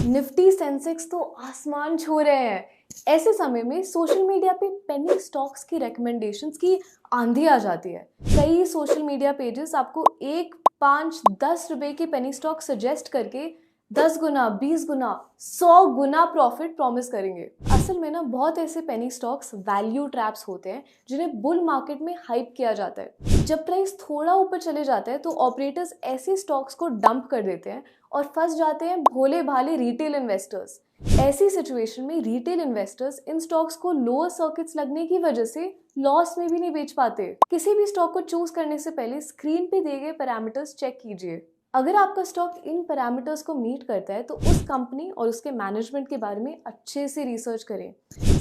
Nifty Sensex तो आसमान छू रहे हैं। ऐसे समय में सोशल मीडिया पे पेनी स्टॉक्स की रिकमेंडेशंस की आंधी आ जाती है। कई सोशल मीडिया पेजेस आपको 1, 5, 10 रुपए के पेनी स्टॉक सजेस्ट करके 10 गुना, 20 गुना, 100 गुना प्रॉफिट प्रॉमिस करेंगे। असल में ना बहुत ऐसे पेनी स्टॉक्स वैल्यू ट्रैप्स होते हैं जिन्हें बुल मार्केट में हाइप किया जाता है। जब प्राइस थोड़ा ऊपर चले जाता है तो ऑपरेटर्स ऐसे स्टॉक्स को डंप कर देते हैं और फंस जाते हैं भोले भाले रिटेल इन्वेस्टर्स। ऐसी सिचुएशन में रिटेल इन्वेस्टर्स इन स्टॉक्स को लोअर सर्किट्स लगने की वजह से लॉस में भी नहीं बेच पाते। किसी भी स्टॉक को चूज करने से पहले स्क्रीन पे दिए गए पैरामीटर्स चेक कीजिए। अगर आपका स्टॉक इन पैरामीटर्स को मीट करता है तो उस कंपनी और उसके मैनेजमेंट के बारे में अच्छे से रिसर्च करें।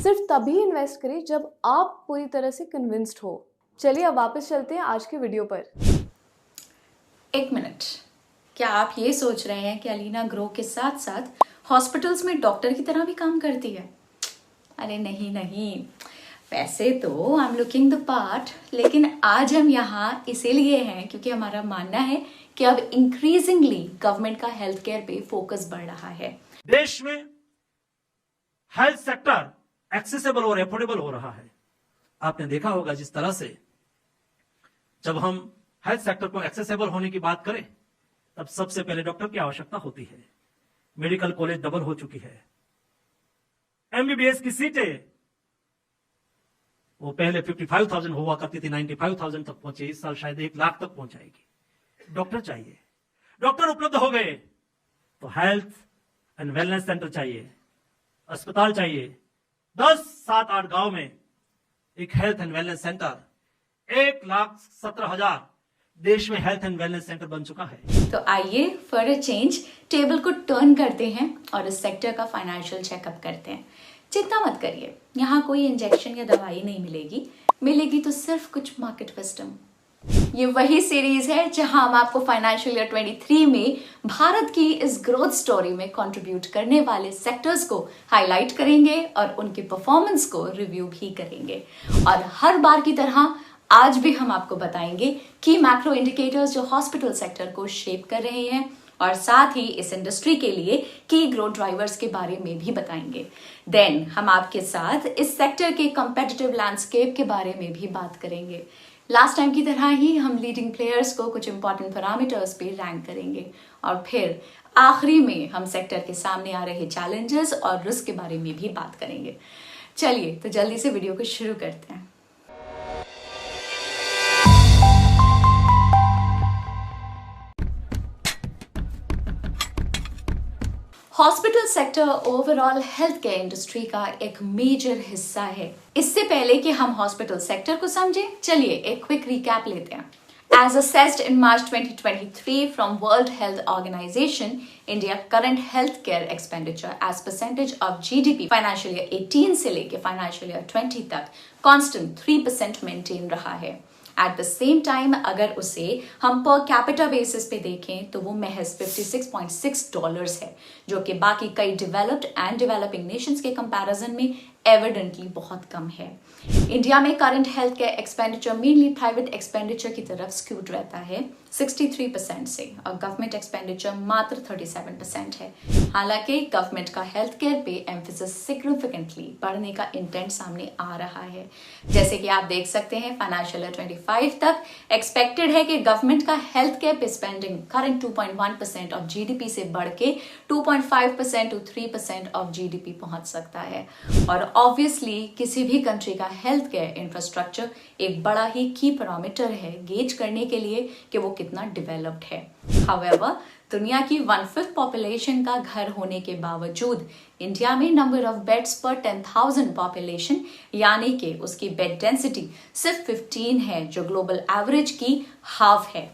सिर्फ तभी इन्वेस्ट करें जब आप पूरी तरह से कन्विंस्ड हो। चलिए अब वापस चलते हैं आज के वीडियो पर। एक मिनट, क्या आप ये सोच रहे हैं कि अलीना ग्रो के साथ साथ हॉस्पिटल्स में डॉक्टर की तरह भी काम करती है? अरे नहीं नहीं, वैसे तो I am looking the part, लेकिन आज हम यहाँ इसीलिए हैं क्योंकि हमारा मानना है कि अब इंक्रीजिंगली गवर्नमेंट का हेल्थ केयर पे फोकस बढ़ रहा है। देश में हेल्थ सेक्टर एक्सेसिबल और एफोर्डेबल हो रहा है। आपने देखा होगा जिस तरह से जब हम हेल्थ सेक्टर को एक्सेसिबल होने की बात करें तब सबसे पहले डॉक्टर की आवश्यकता होती है। मेडिकल कॉलेज डबल हो चुकी है। एमबीबीएस की सीटें वो पहले 55,000 हुआ करती थी, 95,000 तक पहुंचे। इस साल शायद 1 लाख तक पहुंचाएगी। डॉक्टर चाहिए, डॉक्टर उपलब्ध हो गए तो हेल्थ एंड वेलनेस सेंटर चाहिए, अस्पताल चाहिए। 10, 7, 8 गांव में एक हेल्थ एंड वेलनेस सेंटर, 1,17,000 देश में हेल्थ एंड वेलनेस सेंटर बन चुका है। तो आइए फॉर अ चेंज टेबल को टर्न करते हैं और इस सेक्टर का फाइनेंशियल चेकअप करते हैं। चिंता मत करिए, यहाँ कोई इंजेक्शन या दवाई नहीं मिलेगी, मिलेगी तो सिर्फ कुछ मार्केट विजडम। ये वही सीरीज है जहां हम आपको फाइनेंशियल ईयर 23 में भारत की इस ग्रोथ स्टोरी में कंट्रीब्यूट करने वाले सेक्टर्स को हाईलाइट करेंगे और उनके परफॉर्मेंस को रिव्यू भी करेंगे। और हर बार की तरह आज भी हम आपको बताएंगे कि मैक्रो इंडिकेटर्स जो हॉस्पिटल सेक्टर को शेप कर रहे हैं और साथ ही इस इंडस्ट्री के लिए की ग्रोथ ड्राइवर्स के बारे में भी बताएंगे। देन हम आपके साथ इस सेक्टर के कंपेटिटिव लैंडस्केप के बारे में भी बात करेंगे। लास्ट टाइम की तरह ही हम लीडिंग प्लेयर्स को कुछ इंपॉर्टेंट पैरामीटर्स पे रैंक करेंगे और फिर आखिरी में हम सेक्टर के सामने आ रहे चैलेंजेस और रिस्क के बारे में भी बात करेंगे। चलिए तो जल्दी से वीडियो को शुरू करते हैं। Hospital sector overall health care industry का एक मेजर हिस्सा है। इससे पहले कि हम हॉस्पिटल सेक्टर को समझें, चलिए एक क्विक रिकैप लेते हैं। As assessed in March 2023 from World Health Organization, India current healthcare expenditure as percentage of GDP financial year 18 से लेके financial year 20 तक constant 3% मेंटेन रहा है। एट द सेम टाइम अगर उसे हम पर कैपिटा बेसिस पे देखें तो वो महज $56.6 है, जो कि बाकी कई डेवलप्ड एंड डेवलपिंग नेशंस के कंपैरिजन में एविडेंटली बहुत कम है। इंडिया में current health care expenditure mainly private expenditure की तरफ स्क्यूड रहता है 63% से, और गवर्नमेंट एक्सपेंडिचर मात्र 37% है। हालांकि गवर्नमेंट का हेल्थ केयर पे एम्फेसिस सिग्निफिकेंटली बढ़ने का इंटेंट सामने आ रहा है। जैसे कि आप देख सकते हैं फाइनेंशियल ईयर 25 तक एक्सपेक्टेड है कि गवर्नमेंट का हेल्थ केयर पे स्पेंडिंग करंट 2.1% ऑफ जीडीपी से बढ़ के 2.5% to 3% ऑफ जीडीपी पहुंच सकता है। और ऑब्वियसली किसी भी कंट्री का हेल्थ केयर इंफ्रास्ट्रक्चर एक बड़ा ही की पैरामीटर है गेज करने के लिए कि वो कितना डेवलप्ड है। हाउएवर, दुनिया की 1/5 पॉपुलेशन का घर होने के बावजूद इंडिया में नंबर ऑफ बेड्स पर 10,000 पॉपुलेशन यानी कि उसकी बेड डेंसिटी सिर्फ 15 है, जो ग्लोबल एवरेज की हाफ है।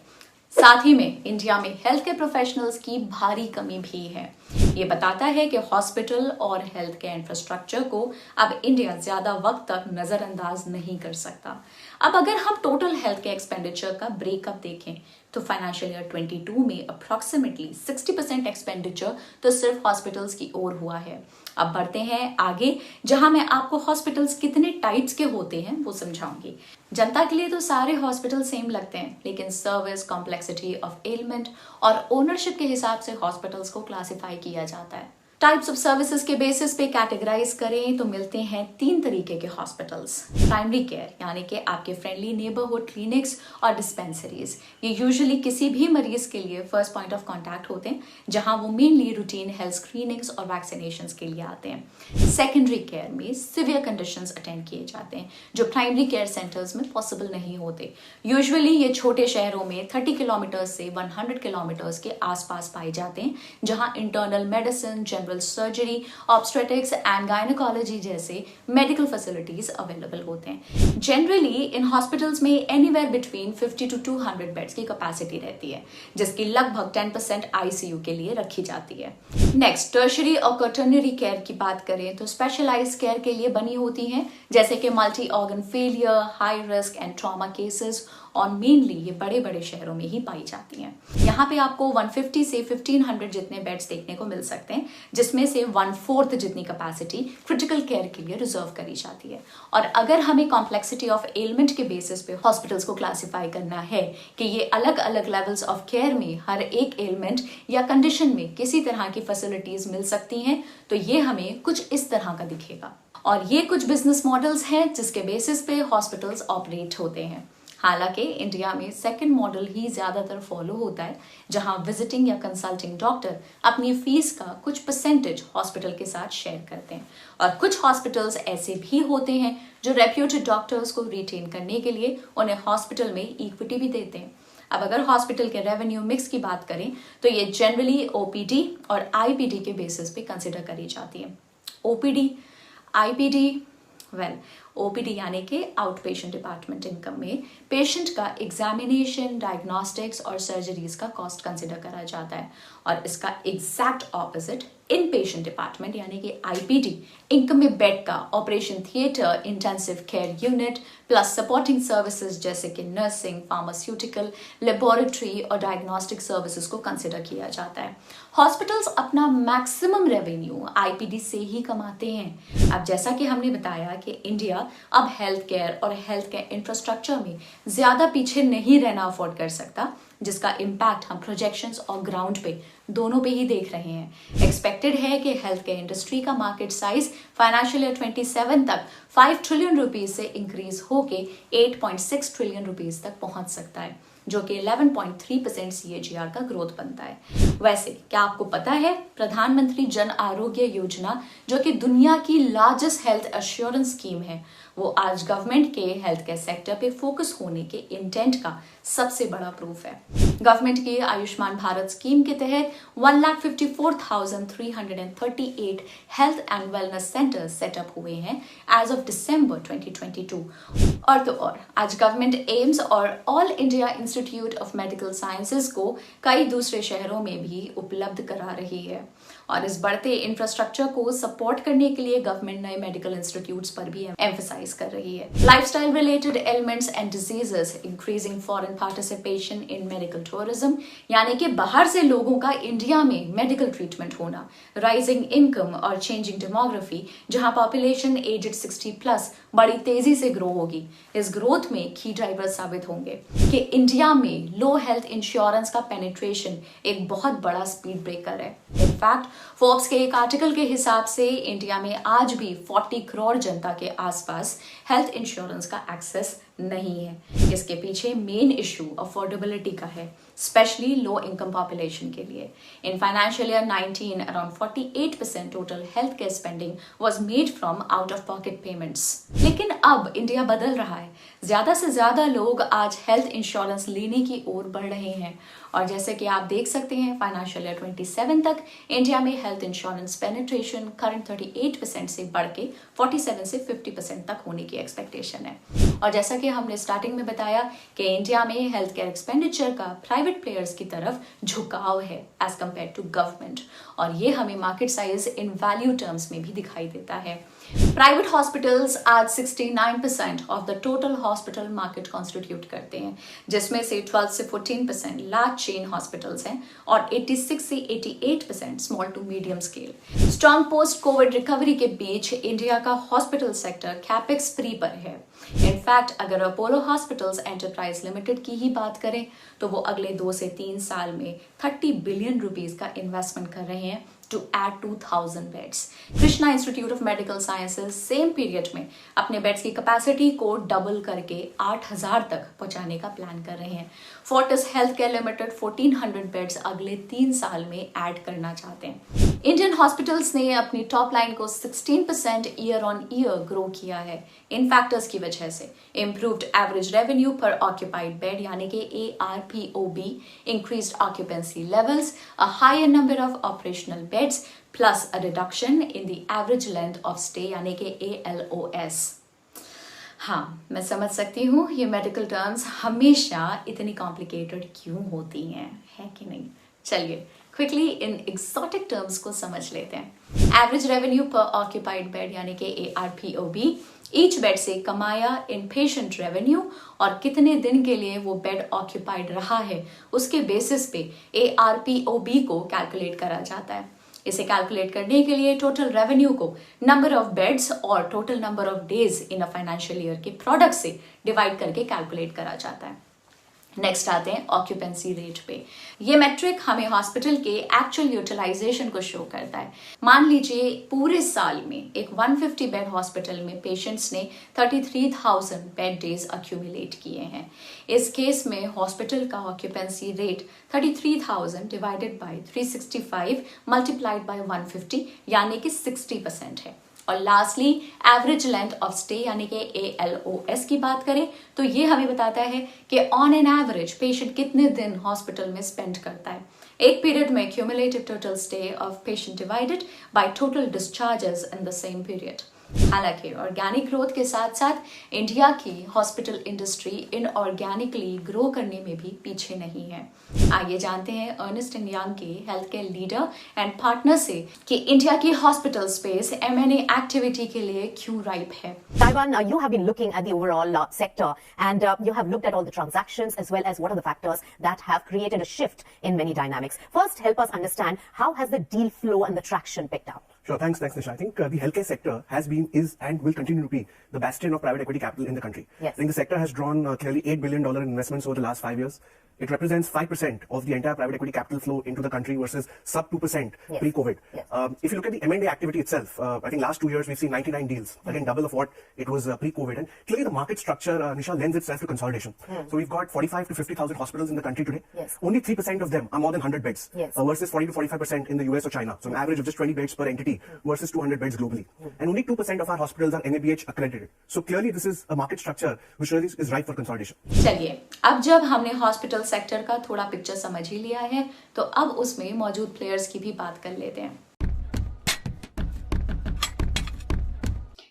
साथ ही में इंडिया में हेल्थ केयर प्रोफेशनल्स की भारी कमी भी है। ये बताता है कि हॉस्पिटल और हेल्थ केयर इंफ्रास्ट्रक्चर को अब इंडिया ज्यादा वक्त तक नजरअंदाज नहीं कर सकता। अब अगर हम टोटल हेल्थ केयर एक्सपेंडिचर का ब्रेकअप देखें तो फाइनेंशियल ईयर 22 में अप्रोक्सीमेटली 60% एक्सपेंडिचर तो सिर्फ हॉस्पिटल्स की ओर हुआ है। अब बढ़ते हैं आगे, जहां मैं आपको हॉस्पिटल्स कितने टाइप्स के होते हैं वो समझाऊंगी। जनता के लिए तो सारे हॉस्पिटल सेम लगते हैं, लेकिन सर्विस, कॉम्प्लेक्सिटी ऑफ एलिमेंट और ओनरशिप के हिसाब से हॉस्पिटल्स को क्लासिफाई किया जाता है। टाइप्स ऑफ सर्विसेज के बेसिस पे कैटेगराइज करें तो मिलते हैं 3 तरीके के हॉस्पिटल्स। प्राइमरी केयर यानी कि आपके फ्रेंडली नेबरहुड क्लिनिक्स और डिस्पेंसरीज, ये यूजुअली किसी भी मरीज के लिए फर्स्ट पॉइंट ऑफ कांटेक्ट होते हैं, जहां वो मेनली रूटीन हेल्थ स्क्रीनिंग्स और वैक्सीनेशंस के लिए आते हैं। सेकेंडरी केयर में सिवियर कंडीशंस अटेंड किए जाते हैं जो प्राइमरी केयर सेंटर्स में पॉसिबल नहीं होते। यूजुअली ये छोटे शहरों में 30 किलोमीटर से 100 किलोमीटर्स के आसपास पाए जाते हैं, जहां internal medicine, general surgery, obstetrics and gynaecology जैसे मेडिकल फैसिलिटीज अवेलेबल होते हैं। जनरली इन हॉस्पिटल्स में एनीवेयर बिटवीन 50 to 200 बेड्स की कैपेसिटी रहती है, जिसकी लगभग 10% आईसीयू के लिए रखी जाती है। नेक्स्ट, टर्शरी और क्वाटर्नरी केयर की बात करें तो स्पेशलाइज्ड केयर के लिए बनी होती हैं, जैसे कि multi organ failure, high risk and trauma cases, और मेनली ये बड़े बड़े शहरों में ही पाई जाती हैं। यहाँ पे आपको 150 से 1500 जितने बेड्स देखने को मिल सकते हैं, जिसमें से 1/4 जितनी कैपेसिटी क्रिटिकल केयर के लिए रिजर्व करी जाती है। और अगर हमें कॉम्प्लेक्सिटी ऑफ एलिमेंट के बेसिस पे हॉस्पिटल्स को क्लासिफाई करना है कि ये अलग अलग लेवल्स ऑफ केयर में हर एक एलिमेंट या कंडीशन में किसी तरह की फैसिलिटीज मिल सकती हैं, तो ये हमें कुछ इस तरह का दिखेगा। और ये कुछ बिजनेस मॉडल्स हैं जिसके बेसिस पे हॉस्पिटल्स ऑपरेट होते हैं। हालांकि इंडिया में सेकंड मॉडल ही ज्यादातर फॉलो होता है, जहां विजिटिंग या कंसल्टिंग डॉक्टर अपनी फीस का कुछ परसेंटेज हॉस्पिटल के साथ शेयर करते हैं। और कुछ हॉस्पिटल्स ऐसे भी होते हैं जो रेप्यूटेड डॉक्टर्स को रिटेन करने के लिए उन्हें हॉस्पिटल में इक्विटी भी देते हैं। अब अगर हॉस्पिटल के रेवेन्यू मिक्स की बात करें तो ये जनरली ओपीडी और आईपीडी के बेसिस पे कंसिडर करी जाती है। ओपीडी, आईपीडी, ओपीडी यानी कि आउट पेशेंट डिपार्टमेंट इनकम में पेशेंट का एग्जामिनेशन, डायग्नोस्टिक्स और सर्जरीज का कॉस्ट कंसिडर करा जाता है। और इसका exact opposite in patient department यानी कि आईपीडी इनकम में बेड का, operation theatre, intensive care unit plus supporting services जैसे कि नर्सिंग, फार्मास्यूटिकल, लेबोरेटरी और डायग्नोस्टिक सर्विसेज को कंसिडर किया जाता है। हॉस्पिटल्स अपना मैक्सिमम रेवेन्यू आईपीडी से ही कमाते हैं। अब जैसा कि हमने बताया कि इंडिया अब हेल्थ केयर और हेल्थ केयर इंफ्रास्ट्रक्चर में ज्यादा पीछे नहीं रहना अफोर्ड कर सकता, जिसका इम्पैक्ट हम प्रोजेक्शंस और ग्राउंड पे दोनों पे ही देख रहे हैं। एक्सपेक्टेड है कि हेल्थ केयर इंडस्ट्री का मार्केट साइज फाइनेंशियल ईयर 27 तक 5 ट्रिलियन रुपीज से इंक्रीज होके 8.6 ट्रिलियन रुपीज तक पहुंच सकता है, जो कि 11.3% CAGR का ग्रोथ बनता है। वैसे क्या आपको पता है, प्रधानमंत्री जन आरोग्य योजना जो कि दुनिया की लार्जेस्ट हेल्थ एश्योरेंस स्कीम है, वो आज गवर्नमेंट के हेल्थ केयर सेक्टर पे फोकस होने के इंटेंट का सबसे बड़ा प्रूफ है। गवर्नमेंट की आयुष्मान भारत स्कीम के तहत 1,54,338 health and wellness centre setup हुए हैं एज ऑफ दिसंबर 2022। और तो और आज गवर्नमेंट एम्स और all India institute of medical sciences को कई दूसरे शहरों में भी उपलब्ध करा रही है। और इस बढ़ते इंफ्रास्ट्रक्चर को सपोर्ट करने के लिए गवर्नमेंट नए मेडिकल इंस्टीट्यूट्स पर भी एम्फसाइज कर रही है। Lifestyle related elements and diseases, increasing foreign participation in medical tourism, यानी कि बाहर से लोगों का इंडिया में मेडिकल ट्रीटमेंट होना, राइजिंग इनकम और चेंजिंग डेमोग्राफी, जहां पॉपुलेशन एजेड 60+ बड़ी तेजी से ग्रो होगी, इस ग्रोथ में की ड्राइवर साबित होंगे कि इंडिया में लो हेल्थ इंश्योरेंस का पेनिट्रेशन एक बहुत बड़ा स्पीड ब्रेकर है। इनफैक्ट फोर्ब्स के एक आर्टिकल के हिसाब से इंडिया में आज भी 40 करोड़ जनता के आसपास हेल्थ इंश्योरेंस का एक्सेस नहीं है। इसके पीछे मेन इशू अफोर्डेबिलिटी का है, स्पेशली लो इनकम पॉपुलेशन के लिए। In financial year 19 around 48% total health care spending was made from out of pocket payments. लेकिन अब इंडिया बदल रहा है, ज्यादा से ज्यादा लोग आज हेल्थ इंश्योरेंस लेने की ओर बढ़ रहे हैं। और जैसे कि आप देख सकते हैं, फाइनेंशियल ईयर 27 तक इंडिया में हेल्थ इंश्योरेंस पेनिट्रेशन करंट 38% से बढ़ के 47 से 50% तक होने की एक्सपेक्टेशन है। और जैसा कि हमने स्टार्टिंग में बताया कि इंडिया में हेल्थ केयर एक्सपेंडिचर का प्राइवेट प्लेयर्स की तरफ झुकाव है एज कंपेयर टू गवर्नमेंट, और ये हमें market size in value terms में भी दिखाई देता है। प्राइवेट हॉस्पिटल्स आज 69% of the total hospital market constitute करते हैं, जिसमें से 12 से 14% लार्ज चेन हॉस्पिटल्स हैं और 86 से 88% small to medium scale. Strong post covid recovery के बीच इंडिया का हॉस्पिटल सेक्टर कैपेक्स फ्री पर है। इनफैक्ट अगर अपोलो हॉस्पिटल्स एंटरप्राइज लिमिटेड की ही बात करें तो वो अगले 2 से 3 साल में 30 बिलियन रुपीस का इन्वेस्टमेंट कर रहे हैं to add 2000 beds. Krishna institute of medical sciences same period में अपने बेड्स की कैपेसिटी को डबल करके 8000 तक पहुंचाने का प्लान कर रहे हैं। Fortis health care limited 1400 beds अगले 3 साल में ऐड करना चाहते हैं। इंडियन हॉस्पिटल्स ने अपनी टॉप लाइन को 16% ईयर ऑन ईयर ग्रो किया है इन फैक्टर्स की वजह से। Improved average revenue per occupied bed यानी कि ARPOB, increased occupancy levels, a higher number of operational beds plus a reduction in the average length of stay यानी कि ALOS। हाँ, मैं समझ सकती हूँ ये मेडिकल टर्म्स हमेशा इतनी कॉम्प्लिकेटेड क्यों होती हैं, है कि नहीं। चलिए क्विकली इन एक्सोटिक टर्म्स को समझ लेते हैं। Average revenue per occupied bed यानी कि ARPOB, ईच बेड से कमाया इन पेशेंट रेवेन्यू और कितने दिन के लिए वो बेड ऑक्यूपाइड रहा है उसके बेसिस पे ARPOB को कैलकुलेट करा जाता है। इसे कैलकुलेट करने के लिए टोटल रेवेन्यू को नंबर ऑफ बेड्स और total number of days in a financial year के प्रोडक्ट से डिवाइड करके कैलकुलेट करा जाता है। नेक्स्ट आते हैं ऑक्यूपेंसी रेट पे। ये मैट्रिक हमें हॉस्पिटल के एक्चुअल यूटिलाइजेशन को शो करता है। मान लीजिए पूरे साल में एक 150 बेड हॉस्पिटल में पेशेंट्स ने 33,000 बेड डेज अक्यूमुलेट किए हैं। इस केस में हॉस्पिटल का occupancy rate 33,000 divided by 365 multiplied by 150 यानी कि 60% है। और lastly average length of stay यानी कि ALOS की बात करें तो ये हमें बताता है कि ऑन एन एवरेज पेशेंट कितने दिन हॉस्पिटल में स्पेंड करता है। एक पीरियड में cumulative total stay of patient divided by total discharges in the same period. हालांकि ऑर्गेनिक ग्रोथ के साथ साथ इंडिया की हॉस्पिटल इंडस्ट्री इनऑर्गेनिकली ग्रो करने में भी पीछे नहीं है। आइए जानते हैं अर्नेस्ट एंड यंग के health care leader and partner से कि इंडिया की हॉस्पिटल स्पेस M&A एक्टिविटी के लिए क्यों राइप है। Taiwan, you have been looking at the overall sector and you have looked at all the transactions as well as what are the factors that have created a shift in many dynamics. First, help us understand how has the deal flow and the traction picked up? Sure, thanks, Nisha. I think the healthcare sector has been, is, and will continue to be the bastion of private equity capital in the country. Yes. I think the sector has drawn clearly $8 billion in investments over the last 5 years. It represents 5% of the entire private equity capital flow into the country versus sub 2% Yes. pre-COVID. Yes. If you look at the M&A activity itself, I think last 2 years we've seen 99 deals, again double of what it was pre-COVID. And clearly the market structure, Nisha, lends itself to consolidation. So we've got 45 to 50,000 hospitals in the country today. Yes. Only 3% of them are more than 100 beds Yes. versus 40 to 45% in the US or China. So an average of just 20 beds per entity versus 200 beds globally. And only 2% of our hospitals are NABH accredited. So clearly this is a market structure which really is ripe for consolidation. चलिए अब जब हमने hospital sector का थोड़ा picture समझ ही लिया है तो अब उसमें मौजूद प्लेयर्स की भी बात कर लेते हैं।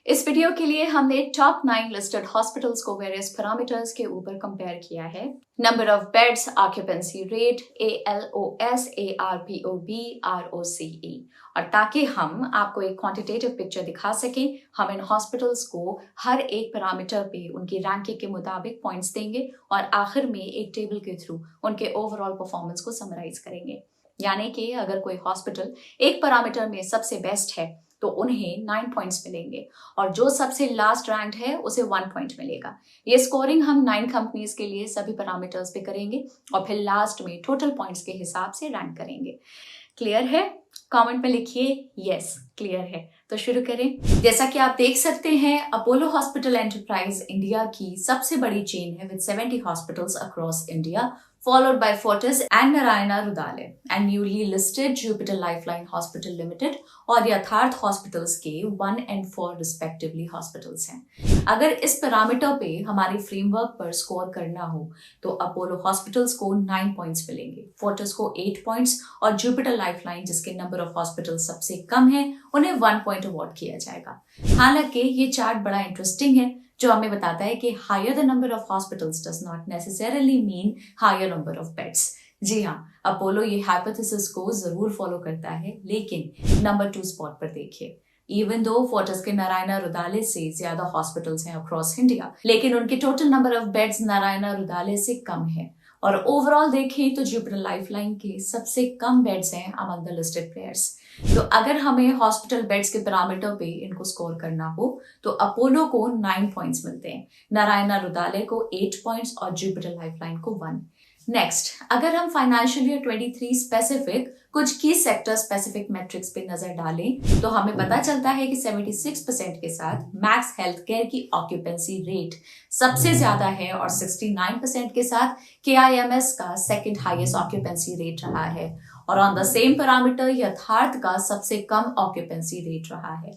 इस वीडियो के लिए हमने टॉप 9 लिस्टेड हॉस्पिटल्स को वेरियस पैरामीटर्स के ऊपर कंपेयर किया है। Number of beds, occupancy rate, ALOS, ARPOB, ROCE। और ताकि हम आपको एक क्वांटिटेटिव पिक्चर दिखा सकें, हम इन हॉस्पिटल्स को हर एक पैरामीटर पे उनकी रैंकिंग के मुताबिक पॉइंट्स देंगे और आखिर में एक टेबल के थ्रू उनके ओवरऑल परफॉर्मेंस को समराइज करेंगे। यानी कि अगर कोई हॉस्पिटल एक पैरामीटर में सबसे बेस्ट है तो उन्हें 9 पॉइंट्स मिलेंगे और जो सबसे लास्ट रैंक है उसे 1 पॉइंट मिलेगा। ये स्कोरिंग हम 9 कंपनीज के लिए सभी पैरामीटर्स पे करेंगे और फिर लास्ट में टोटल पॉइंट्स के हिसाब से रैंक करेंगे। क्लियर है? कमेंट में लिखिए यस क्लियर है। तो शुरू करें। जैसा कि आप देख सकते हैं, अपोलो हॉस्पिटल एंटरप्राइज इंडिया की सबसे बड़ी चेन है with 70 hospitals across India, followed by Fortis and Narayana Rudale and newly listed Jupiter Lifeline Hospital Limited और यथार्थ हॉस्पिटल्स के 1 and 4 रिस्पेक्टिवली हॉस्पिटल्स हैं। अगर इस पैरामीटर पे हमारे फ्रेमवर्क पर स्कोर करना हो तो अपोलो हॉस्पिटल्स को 9 पॉइंट्स मिलेंगे, फोर्टिस को 8 पॉइंट्स और जुपिटर लाइफलाइन जिसके नंबर ऑफ हॉस्पिटल सबसे कम है उन्हें 1 पॉइंट अवार्ड किया जाएगा। हालांकि ये चार्ट बड़ा इंटरेस्टिंग है जो हमें बताता है कि higher the number of hospitals does not necessarily mean higher number of beds. जी हाँ, अपोलो ये हाइपोथेसिस को जरूर फॉलो करता है, लेकिन नंबर 2 स्पॉट पर देखिए। इवन दो फोर्टिस के नारायणा रुदाले से ज्यादा हॉस्पिटल्स हैं अक्रॉस इंडिया, लेकिन उनके total number of beds Narayana रुदाले से कम है। और ओवरऑल देखें तो जुपिटर लाइफलाइन के सबसे कम बेड्स हैं अमंग द लिस्टेड प्लेयर्स। तो अगर हमें हॉस्पिटल बेड्स के पैरामीटर पे इनको स्कोर करना हो तो अपोलो को 9 पॉइंट्स मिलते हैं, नारायणा रुदाले को 8 पॉइंट्स और जुपिटर लाइफलाइन को 1। नेक्स्ट, अगर हम फाइनेंशियल ईयर 23 स्पेसिफिक कुछ की सेक्टर स्पेसिफिक मेट्रिक्स पे नजर डालें तो हमें पता चलता है कि 76% के साथ मैक्स हेल्थ केयर की ऑक्यूपेंसी रेट सबसे ज्यादा है और 69% के साथ KIMS का सेकंड हाईएस्ट ऑक्यूपेंसी रेट रहा है और ऑन द सेम पैरामीटर यथार्थ का सबसे कम ऑक्यूपेंसी रेट रहा है।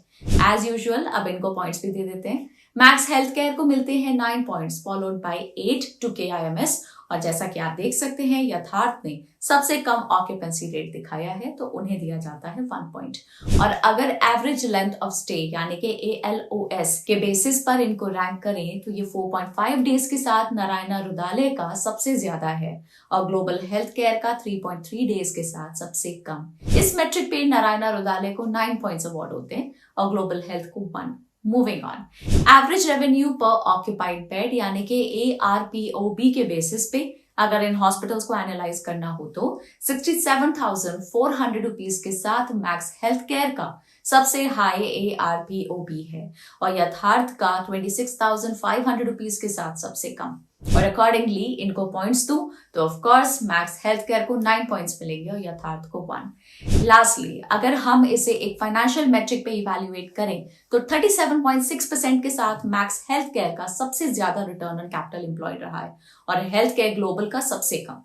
एज यूजुअल अब इनको पॉइंट्स भी दे देते हैं। मैक्स हेल्थ केयर को मिलते हैं 9 points followed by 8 to KIMS और जैसा कि आप देख सकते हैं यथार्थ ने सबसे कम ऑक्यूपेंसी रेट दिखाया है तो उन्हें दिया जाता है 1 पॉइंट। और अगर एवरेज लेंथ ऑफ स्टे यानी कि ALOS के बेसिस पर इनको रैंक करें तो ये 4.5 डेज के साथ नारायणा रुदाले का सबसे ज्यादा है और ग्लोबल हेल्थ केयर का 3.3 डेज के साथ सबसे कम। इस मैट्रिक पे नारायणा रुदाले को 9 पॉइंट्स अवार्ड होते हैं और ग्लोबल हेल्थ को 1। Moving on, average revenue per occupied bed यानी कि ARPOB के बेसिस पे अगर इन हॉस्पिटल्स को एनालाइज करना हो तो 67,400 रुपीज के साथ मैक्स हेल्थ केयर का सबसे हाई ARPOB है और यथार्थ का 26,500 रुपीज के साथ सबसे कम। और अकॉर्डिंगली इनको पॉइंट्स दूं तो of course max health care को 9 पॉइंट्स मिलेंगे और यथार्थ को 1। लास्टली अगर हम इसे एक फाइनेंशियल मैट्रिक पे इवैल्यूएट करें तो 37.6% के साथ मैक्स हेल्थ केयर का सबसे ज्यादा रिटर्न ऑन कैपिटल एम्प्लॉयड रहा है और हेल्थ केयर ग्लोबल का सबसे कम।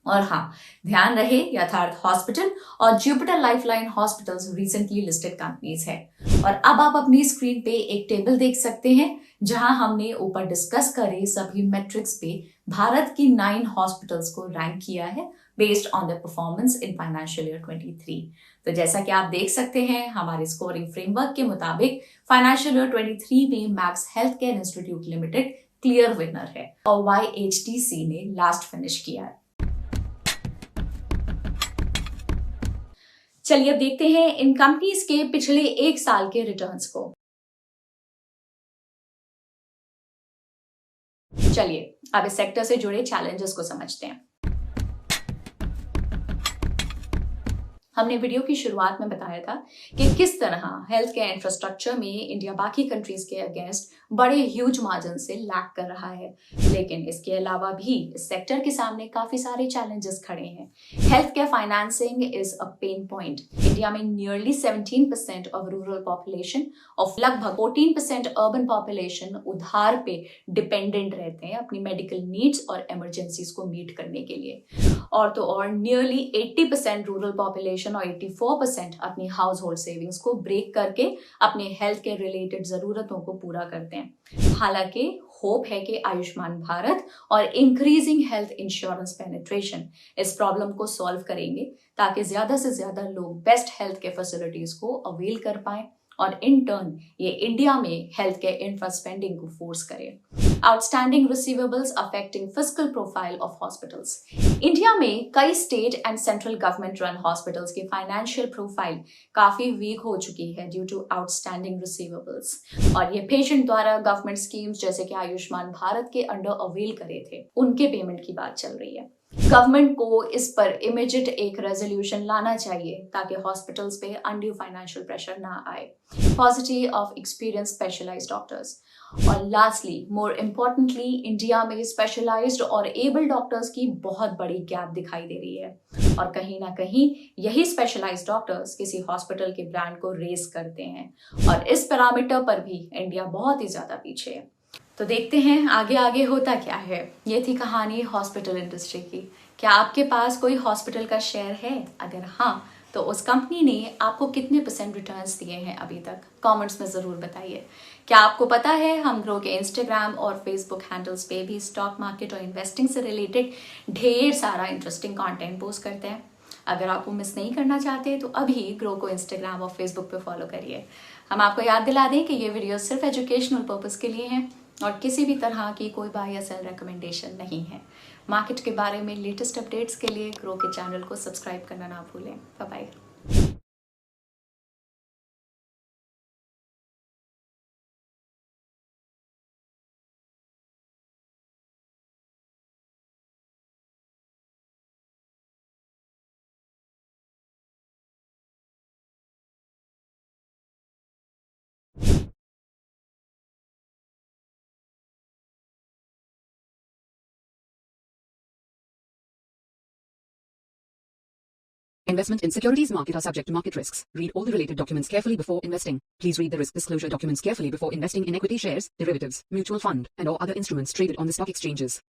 और हाँ, ध्यान रहे यथार्थ हॉस्पिटल और Jupiter lifeline hospitals recently listed companies है। और अब आप अपनी स्क्रीन पे एक टेबल देख सकते हैं जहां हमने ऊपर डिस्कस करे सभी मेट्रिक्स पे भारत की 9 हॉस्पिटल्स को रैंक किया है based on the performance in financial year 23। तो जैसा कि आप देख सकते हैं हमारे स्कोरिंग फ्रेमवर्क के मुताबिक फाइनेंशियल ईयर 23 में max health care institute limited clear winner है और YHTC ने लास्ट फिनिश किया है। चलिए अब देखते हैं इन कंपनीज के पिछले 1 साल के रिटर्न्स को। चलिए अब इस सेक्टर से जुड़े चैलेंजेस को समझते हैं। हमने वीडियो की शुरुआत में बताया था कि किस तरह हेल्थ केयर इंफ्रास्ट्रक्चर में इंडिया बाकी कंट्रीज के अगेंस्ट बड़े ह्यूज मार्जिन से लैग कर रहा है, लेकिन इसके अलावा भी इस सेक्टर के सामने काफी सारे चैलेंजेस खड़े हैं। Health care financing is a pain point. India में नियरली 17% ऑफ रूरल पॉपुलेशन और लगभग 14% अर्बन पॉपुलेशन उधार पे डिपेंडेंट रहते हैं अपनी मेडिकल नीड्स और इमरजेंसीज को मीट करने के लिए। और तो और नियरली 80% रूरल पॉपुलेशन और 84% अपनी हाउस होल्ड सेविंग्स को ब्रेक करके अपने हेल्थ केयर रिलेटेड जरूरतों को पूरा करते हैं। हालांकि होप है कि आयुष्मान भारत और इंक्रीजिंग हेल्थ इंश्योरेंस पेनिट्रेशन इस प्रॉब्लम को सॉल्व करेंगे ताकि ज्यादा से ज्यादा लोग बेस्ट हेल्थ केयर फैसिलिटीज को अवेल कर पाएं और इन टर्न ये इंडिया में हेल्थ केयर इंफ्रा स्पेंडिंग को फोर्स करे। Outstanding receivables affecting fiscal profile of hospitals. India में कई state and central government run hospitals की फाइनेंशियल प्रोफाइल काफी वीक हो चुकी है ड्यू टू आउटस्टैंडिंग रिसीवेबल्स और ये पेशेंट द्वारा गवर्नमेंट स्कीम्स जैसे कि आयुष्मान भारत के अंडर अवेल करे थे उनके पेमेंट की बात चल रही है। गवर्नमेंट को इस पर इमीडिएट एक रेजोल्यूशन लाना चाहिए ताकि हॉस्पिटल्स पे अनड्यू फाइनेंशियल प्रेशर ना आए। Positive of experience specialised doctors. और लास्टली मोर इम्पोर्टेंटली इंडिया में स्पेशलाइज्ड और एबल डॉक्टर्स की बहुत बड़ी गैप दिखाई दे रही है और कहीं ना कहीं यही स्पेशलाइज्ड डॉक्टर्स किसी हॉस्पिटल के ब्रांड को रेस करते हैं और इस पैरामीटर पर भी इंडिया बहुत ही ज्यादा पीछे है। तो देखते हैं आगे आगे होता क्या है। ये थी कहानी हॉस्पिटल इंडस्ट्री की। क्या आपके पास कोई हॉस्पिटल का शेयर है? अगर हाँ तो उस कंपनी ने आपको कितने % रिटर्न्स दिए हैं अभी तक? कमेंट्स में जरूर बताइए। क्या आपको पता है हम ग्रो के इंस्टाग्राम और फेसबुक हैंडल्स पे भी स्टॉक मार्केट और इन्वेस्टिंग से रिलेटेड ढेर सारा इंटरेस्टिंग कंटेंट पोस्ट करते हैं। अगर आप वो मिस नहीं करना चाहते तो अभी ग्रो को इंस्टाग्राम और फेसबुक पे फॉलो करिए। हम आपको याद दिला दें कि ये वीडियो सिर्फ एजुकेशनल पर्पस के लिए हैं और किसी भी तरह की कोई बाय या सेल रिकमेंडेशन नहीं है। मार्केट के बारे में लेटेस्ट अपडेट्स के लिए ग्रो के चैनल को सब्सक्राइब करना ना भूलें। Bye bye. Investment in securities market are subject to market risks. Read all the related documents carefully before investing. Please read the risk disclosure documents carefully before investing in equity shares, derivatives, mutual fund, and or other instruments traded on the stock exchanges.